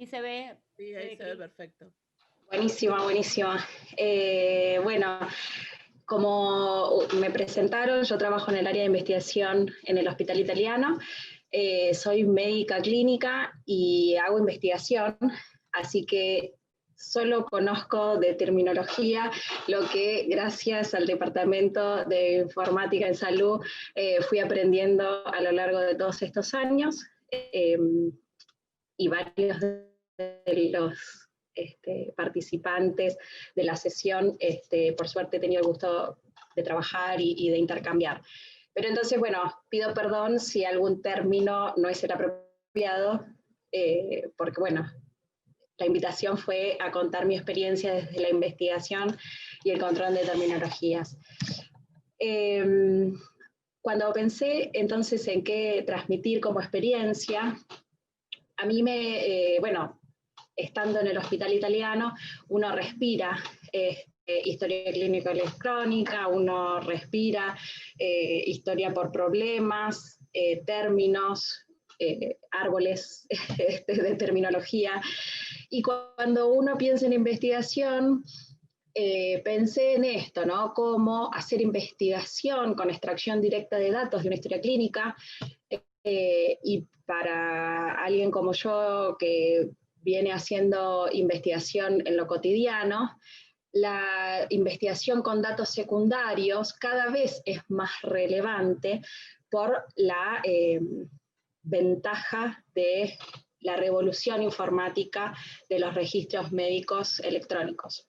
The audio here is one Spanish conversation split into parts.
Sí se ve. Sí, ahí se ve perfecto. Buenísima, buenísima. Bueno, como me presentaron, yo trabajo en el área de investigación en el Hospital Italiano. Soy médica clínica y hago investigación, así que solo conozco de terminología lo que gracias al Departamento de Informática en Salud fui aprendiendo a lo largo de todos estos años, y varios de los participantes de la sesión, por suerte he tenido el gusto de trabajar y de intercambiar. Pero entonces, bueno, pido perdón si algún término no es el apropiado, porque bueno, la invitación fue a contar mi experiencia desde la investigación y el control de terminologías. Cuando pensé entonces en qué transmitir como experiencia, a mí bueno, estando en el Hospital Italiano, uno respira historia clínica electrónica, uno respira historia por problemas, términos, árboles de terminología. Y cuando uno piensa en investigación, pensé en esto, ¿no? Cómo hacer investigación con extracción directa de datos de una historia clínica, y para alguien como yo que viene haciendo investigación en lo cotidiano, la investigación con datos secundarios cada vez es más relevante por la ventaja de la revolución informática de los registros médicos electrónicos.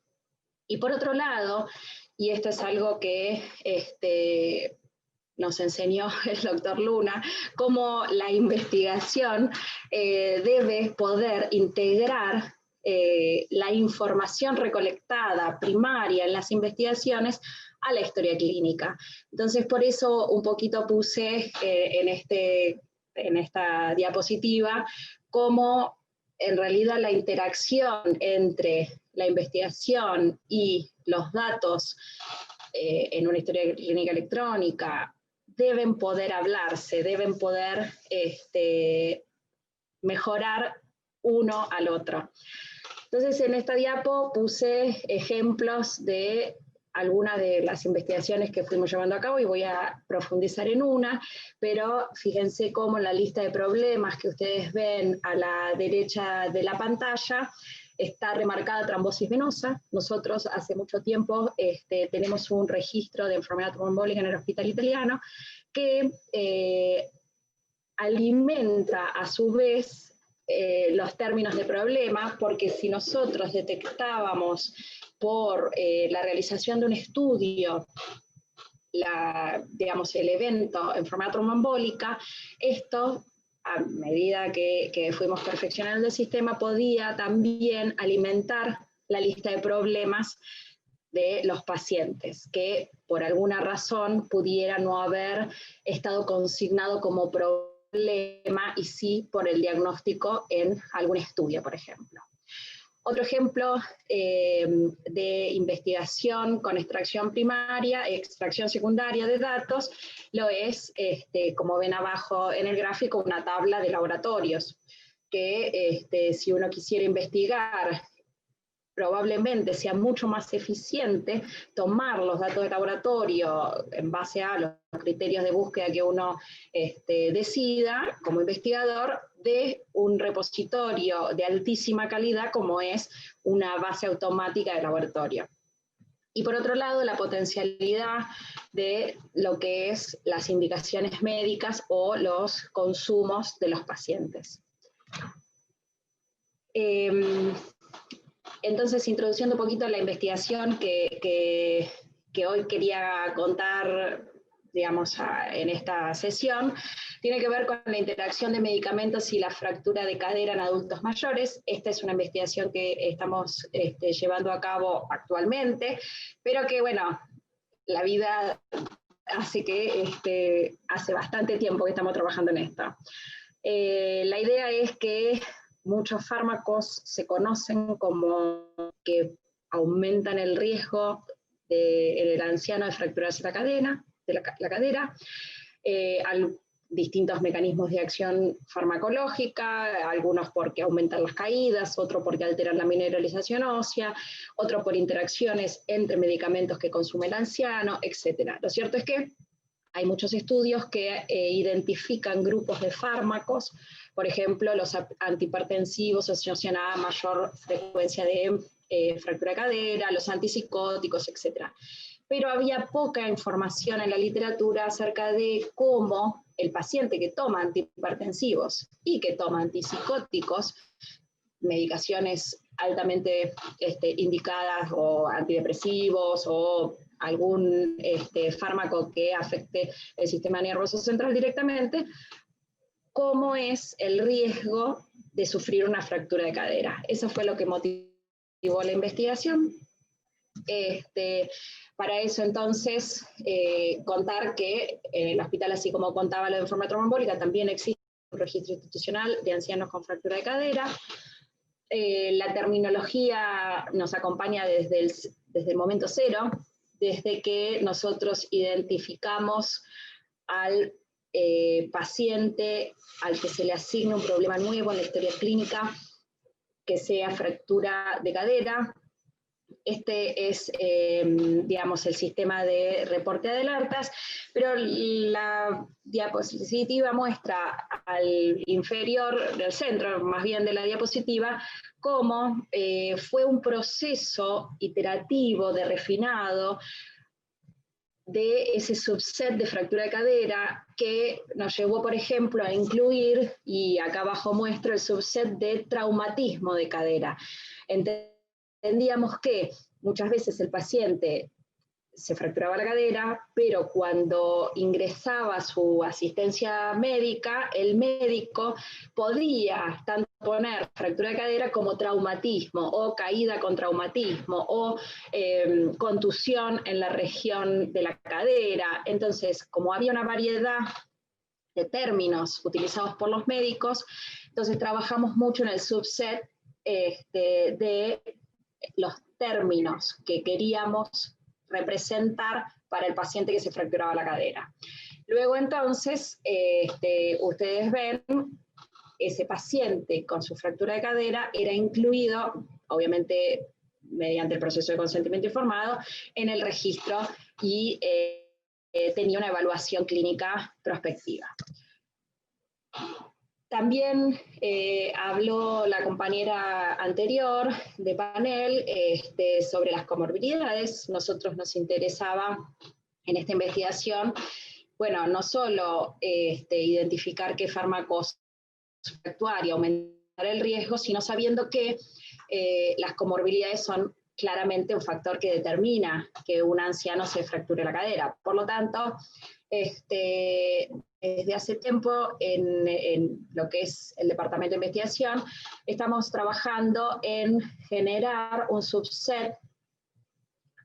Y por otro lado, y esto es algo que nos enseñó el doctor Luna, cómo la investigación debe poder integrar la información recolectada primaria en las investigaciones a la historia clínica. Entonces, por eso un poquito puse en esta diapositiva cómo en realidad la interacción entre la investigación y los datos en una historia clínica electrónica deben poder hablarse, deben poder mejorar uno al otro. Entonces, en esta diapo puse ejemplos de algunas de las investigaciones que fuimos llevando a cabo y voy a profundizar en una, pero fíjense cómo la lista de problemas que ustedes ven a la derecha de la pantalla está remarcada trombosis venosa. Nosotros hace mucho tiempo tenemos un registro de enfermedad trombólica en el Hospital Italiano que alimenta a su vez los términos de problema, porque si nosotros detectábamos por la realización de un estudio digamos, el evento enfermedad tromboembólica, esto, a medida que fuimos perfeccionando el sistema, podía también alimentar la lista de problemas de los pacientes, que por alguna razón pudiera no haber estado consignado como problema y sí por el diagnóstico en algún estudio, por ejemplo. Otro ejemplo de investigación con extracción primaria, extracción secundaria de datos, lo es, como ven abajo en el gráfico, una tabla de laboratorios, que si uno quisiera investigar, probablemente sea mucho más eficiente tomar los datos de laboratorio en base a los criterios de búsqueda que uno decida como investigador, de un repositorio de altísima calidad como es una base automática de laboratorio. Y por otro lado, la potencialidad de lo que es las indicaciones médicas o los consumos de los pacientes. Entonces, introduciendo un poquito la investigación que hoy quería contar, digamos, en esta sesión, tiene que ver con la interacción de medicamentos y la fractura de cadera en adultos mayores. Esta es una investigación que estamos llevando a cabo actualmente, pero que, bueno, la vida hace que hace bastante tiempo que estamos trabajando en esto. La idea es que muchos fármacos se conocen como que aumentan el riesgo en el anciano de fracturarse la cadera. distintos mecanismos de acción farmacológica, algunos porque aumentan las caídas, otro porque alteran la mineralización ósea, otro por interacciones entre medicamentos que consume el anciano, etc. Lo cierto es que hay muchos estudios que identifican grupos de fármacos, por ejemplo, los antihipertensivos asocian a mayor frecuencia de fractura de cadera, los antipsicóticos, etc. Pero había poca información en la literatura acerca de cómo el paciente que toma antihipertensivos y que toma antipsicóticos, medicaciones altamente indicadas o antidepresivos o algún fármaco que afecte el sistema nervioso central directamente, cómo es el riesgo de sufrir una fractura de cadera. Eso fue lo que motivó la investigación. Para eso entonces, contar que en el hospital, así como contaba lo de enfermedad tromboembólica, también existe un registro institucional de ancianos con fractura de cadera. La terminología nos acompaña desde el momento cero, desde que nosotros identificamos al paciente al que se le asigna un problema nuevo en la historia clínica, que sea fractura de cadera. Este es, digamos, el sistema de reporte de alertas, pero la diapositiva muestra al inferior del centro, más bien de la diapositiva, cómo fue un proceso iterativo de refinado de ese subset de fractura de cadera que nos llevó, por ejemplo, a incluir, y acá abajo muestro el subset de traumatismo de cadera. Entendíamos que muchas veces el paciente se fracturaba la cadera, pero cuando ingresaba su asistencia médica, el médico podía tanto poner fractura de cadera como traumatismo, o caída con traumatismo, o contusión en la región de la cadera. Entonces, como había una variedad de términos utilizados por los médicos, entonces trabajamos mucho en el subset de los términos que queríamos representar para el paciente que se fracturaba la cadera. Luego entonces, ustedes ven, ese paciente con su fractura de cadera era incluido, obviamente mediante el proceso de consentimiento informado, en el registro y tenía una evaluación clínica prospectiva. También habló la compañera anterior de panel sobre las comorbilidades. Nosotros nos interesaba en esta investigación, bueno, no solo identificar qué fármacos actuar y aumentar el riesgo, sino sabiendo que las comorbilidades son claramente un factor que determina que un anciano se fracture la cadera. Por lo tanto, desde hace tiempo en lo que es el Departamento de Investigación, estamos trabajando en generar un subset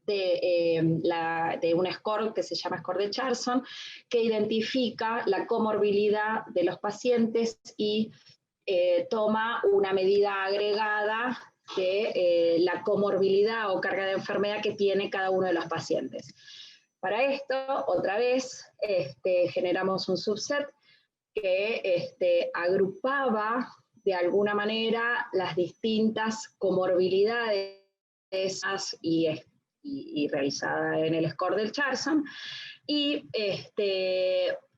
de un score que se llama score de Charson, que identifica la comorbilidad de los pacientes y toma una medida agregada de la comorbilidad o carga de enfermedad que tiene cada uno de los pacientes. Para esto, otra vez, generamos un subset que agrupaba de alguna manera las distintas comorbilidades y realizada en el score del Charson, y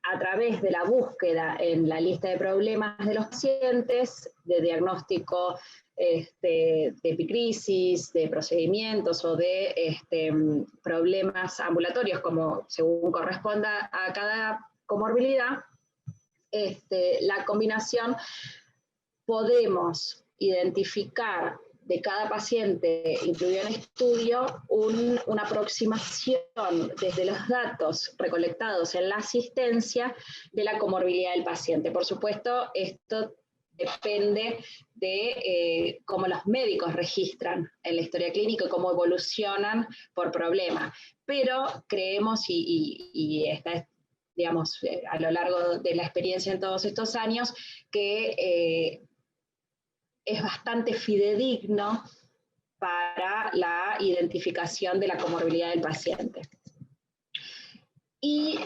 a través de la búsqueda en la lista de problemas de los pacientes, de diagnóstico de epicrisis, de procedimientos o de problemas ambulatorios, como según corresponda a cada comorbilidad, la combinación podemos identificar de cada paciente incluido en el estudio una aproximación desde los datos recolectados en la asistencia de la comorbilidad del paciente. Por supuesto, esto depende de cómo los médicos registran en la historia clínica y cómo evolucionan por problema. Pero creemos, y esta, digamos, a lo largo de la experiencia en todos estos años, que es bastante fidedigno para la identificación de la comorbilidad del paciente. Y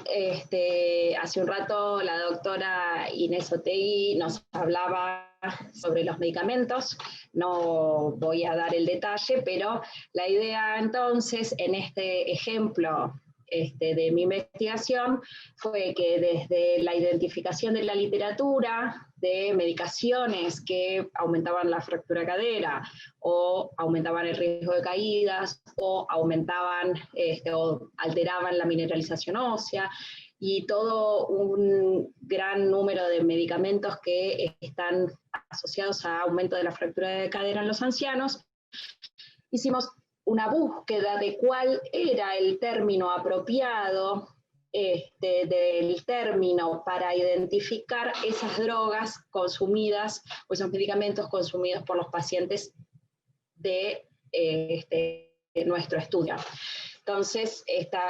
hace un rato la doctora Inés Otegui nos hablaba sobre los medicamentos, no voy a dar el detalle, pero la idea entonces en este ejemplo de mi investigación fue que desde la identificación de la literatura de medicaciones que aumentaban la fractura de cadera o aumentaban el riesgo de caídas o aumentaban o alteraban la mineralización ósea y todo un gran número de medicamentos que están asociados a aumento de la fractura de cadera en los ancianos, hicimos una búsqueda de cuál era el término apropiado del término para identificar esas drogas consumidas o esos medicamentos consumidos por los pacientes de nuestro estudio. Entonces,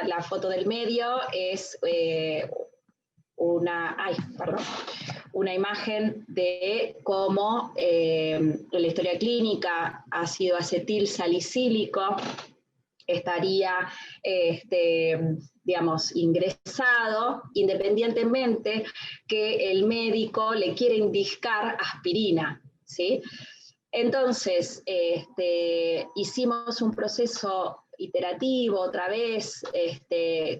la foto del medio es una imagen de cómo en la historia clínica ácido acetil salicílico estaría, digamos, ingresado, independientemente que el médico le quiera indicar aspirina, ¿sí? Entonces, hicimos un proceso iterativo otra vez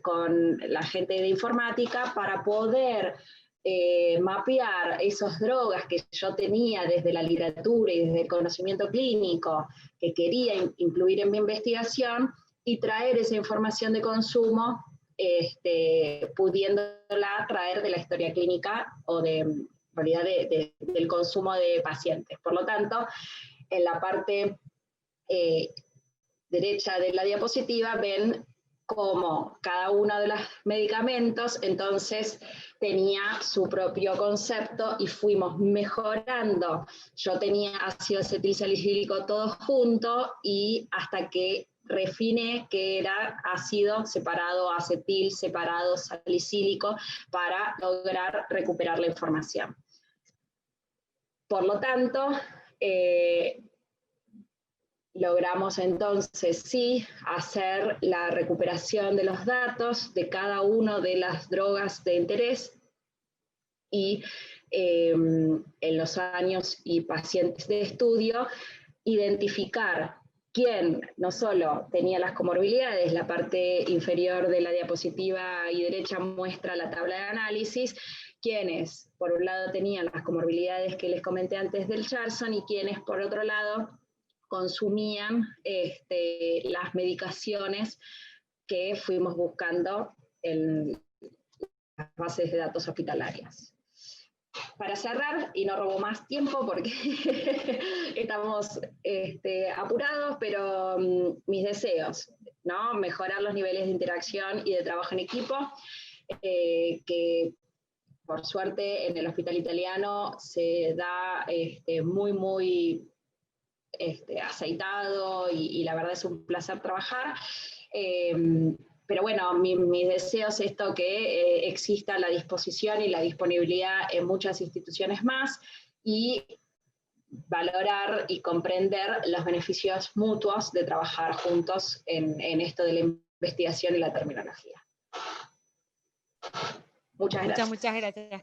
con la gente de informática para poder mapear esas drogas que yo tenía desde la literatura y desde el conocimiento clínico que quería incluir en mi investigación y traer esa información de consumo pudiéndola traer de la historia clínica o de realidad del consumo de pacientes. Por lo tanto, en la parte derecha de la diapositiva ven cómo cada uno de los medicamentos entonces tenía su propio concepto y fuimos mejorando. Yo tenía ácido acetilsalicílico todo junto y hasta que refiné que era ácido separado, acetil separado, salicílico para lograr recuperar la información. Por lo tanto, logramos entonces sí hacer la recuperación de los datos de cada una de las drogas de interés y en los años y pacientes de estudio identificar quién no solo tenía las comorbilidades, la parte inferior de la diapositiva y derecha muestra la tabla de análisis, quienes por un lado tenían las comorbilidades que les comenté antes del Charson y quienes por otro lado consumían las medicaciones que fuimos buscando en las bases de datos hospitalarias. Para cerrar, y no robo más tiempo porque estamos apurados, pero mis deseos, ¿no? Mejorar los niveles de interacción y de trabajo en equipo, que por suerte en el hospital italiano se da muy aceitado y la verdad es un placer trabajar. Pero bueno, mi deseo es esto, que exista la disposición y la disponibilidad en muchas instituciones más y valorar y comprender los beneficios mutuos de trabajar juntos en esto de la investigación y la terminología. Muchas gracias. Muchas gracias.